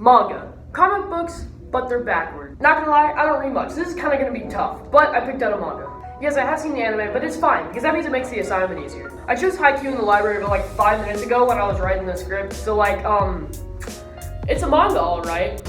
Manga. Comic books, but they're backward. Not gonna lie, I don't read much. This is kinda gonna be tough, but I picked out a manga. Yes, I have seen the anime, but it's fine, because that means it makes the assignment easier. I chose haikyuu in the library about like 5 minutes ago when I was writing the script, so like, it's a manga, alright.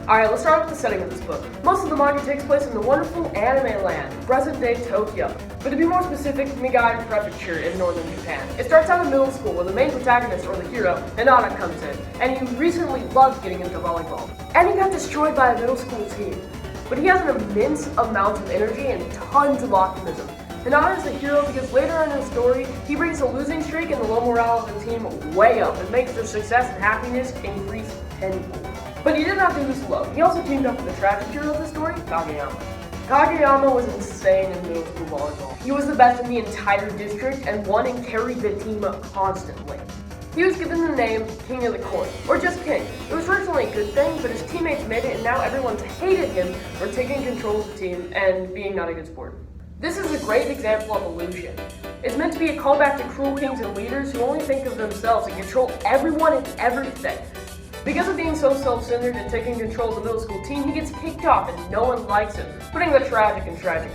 Alright, let's start with the setting of this book. Most of the manga takes place in the wonderful anime land, present-day Tokyo. But to be more specific, Migai Prefecture in northern Japan. It starts out in middle school where the main protagonist, or the hero, Hinata, comes in, and he recently loved getting into volleyball. And he got destroyed by a middle school team. But he has an immense amount of energy and tons of optimism. Hinata is the hero because later in the story, he brings the losing streak and the low morale of the team way up and makes their success and happiness increase tenfold. But he didn't have to lose alone. He also teamed up with the tragic hero of the story, Kageyama. Kageyama was insane in middle school volleyball. He was the best in the entire district and won and carried the team constantly. He was given the name King of the Court, or just King. It was originally a good thing, but his teammates made it and now everyone's hated him for taking control of the team and being not a good sport. This is a great example of illusion. It's meant to be a callback to cruel kings and leaders who only think of themselves and control everyone and everything. Because of being so self-centered and taking control of the middle school team, he gets kicked off and no one likes him, putting the tragic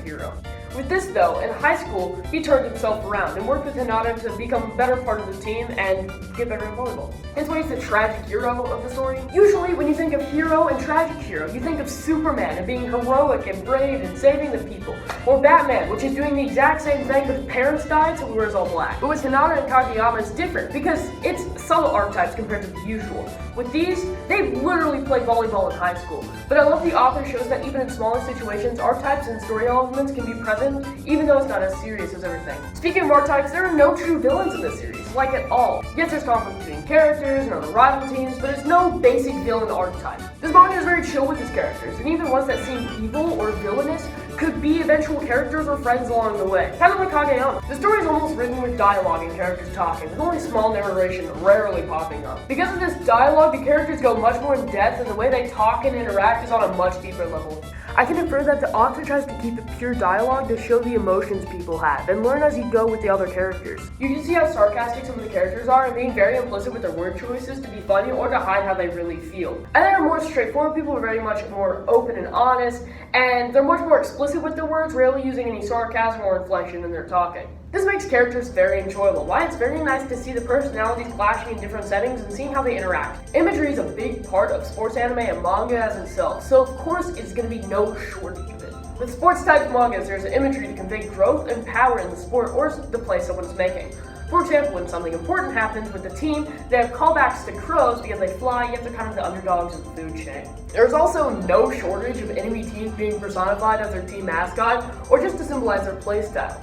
hero. With this though, in high school, he turned himself around and worked with Hinata to become a better part of the team and get better at volleyball. Hence why he's the tragic hero of the story. Usually when you think of hero and tragic hero, you think of Superman and being heroic and brave and saving the people. Or Batman, which is doing the exact same thing but his parents died so he wears all black. But with Hinata and Kageyama it's different because it's subtle archetypes compared to the usual. With these, they literally play volleyball in high school. But I love the author shows that even in smaller situations, archetypes and story elements can be present even though it's not as serious as everything. Speaking of archetypes, there are no true villains in this series, like at all. Yes, there's conflict between characters and other rival teams, but it's no basic villain archetype. This manga is very chill with its characters, and even ones that seem evil or villainous could be eventual characters or friends along the way. Kind of like Kageyama. The story is almost written with dialogue and characters talking, with only small narration rarely popping up. Because of this dialogue, the characters go much more in depth and the way they talk and interact is on a much deeper level. I can infer that the author tries to keep it pure dialogue to show the emotions people have, and learn as you go with the other characters. You can see how sarcastic some of the characters are and being very implicit with their word choices to be funny or to hide how they really feel. And they are more straightforward people, are very much more open and honest, and they're much more explicit with their words, rarely using any sarcasm or inflection in their talking. This makes characters very enjoyable, why it's very nice to see the personalities clashing in different settings and seeing how they interact. Imagery is a big part of sports anime and manga as itself, so of course it's going to be no shortage of it. With sports type mangas, there's imagery to convey growth and power in the sport or the play someone's making. For example, when something important happens with the team, they have callbacks to crows because they fly, yet they're kind of the underdogs of the food chain. There's also no shortage of enemy teams being personified as their team mascot or just to symbolize their playstyle.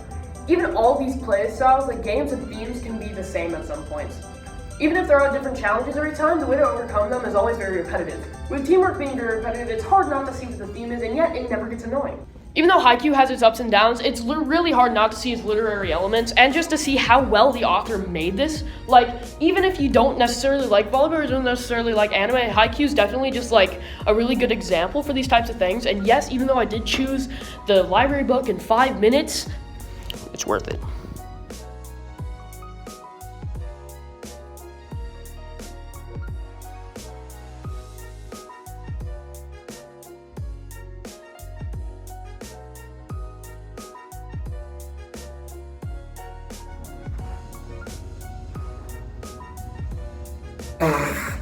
Even all these play styles, like games and themes, can be the same at some points. Even if there are different challenges every time, the way to overcome them is always very repetitive. With teamwork being very repetitive, it's hard not to see what the theme is, and yet it never gets annoying. Even though haikyuu has its ups and downs, it's really hard not to see its literary elements and just to see how well the author made this. Like, even if you don't necessarily like volleyball or don't necessarily like anime, haikyuu is definitely just like a really good example for these types of things. And yes, even though I did choose the library book in 5 minutes, it's worth it. Ugh.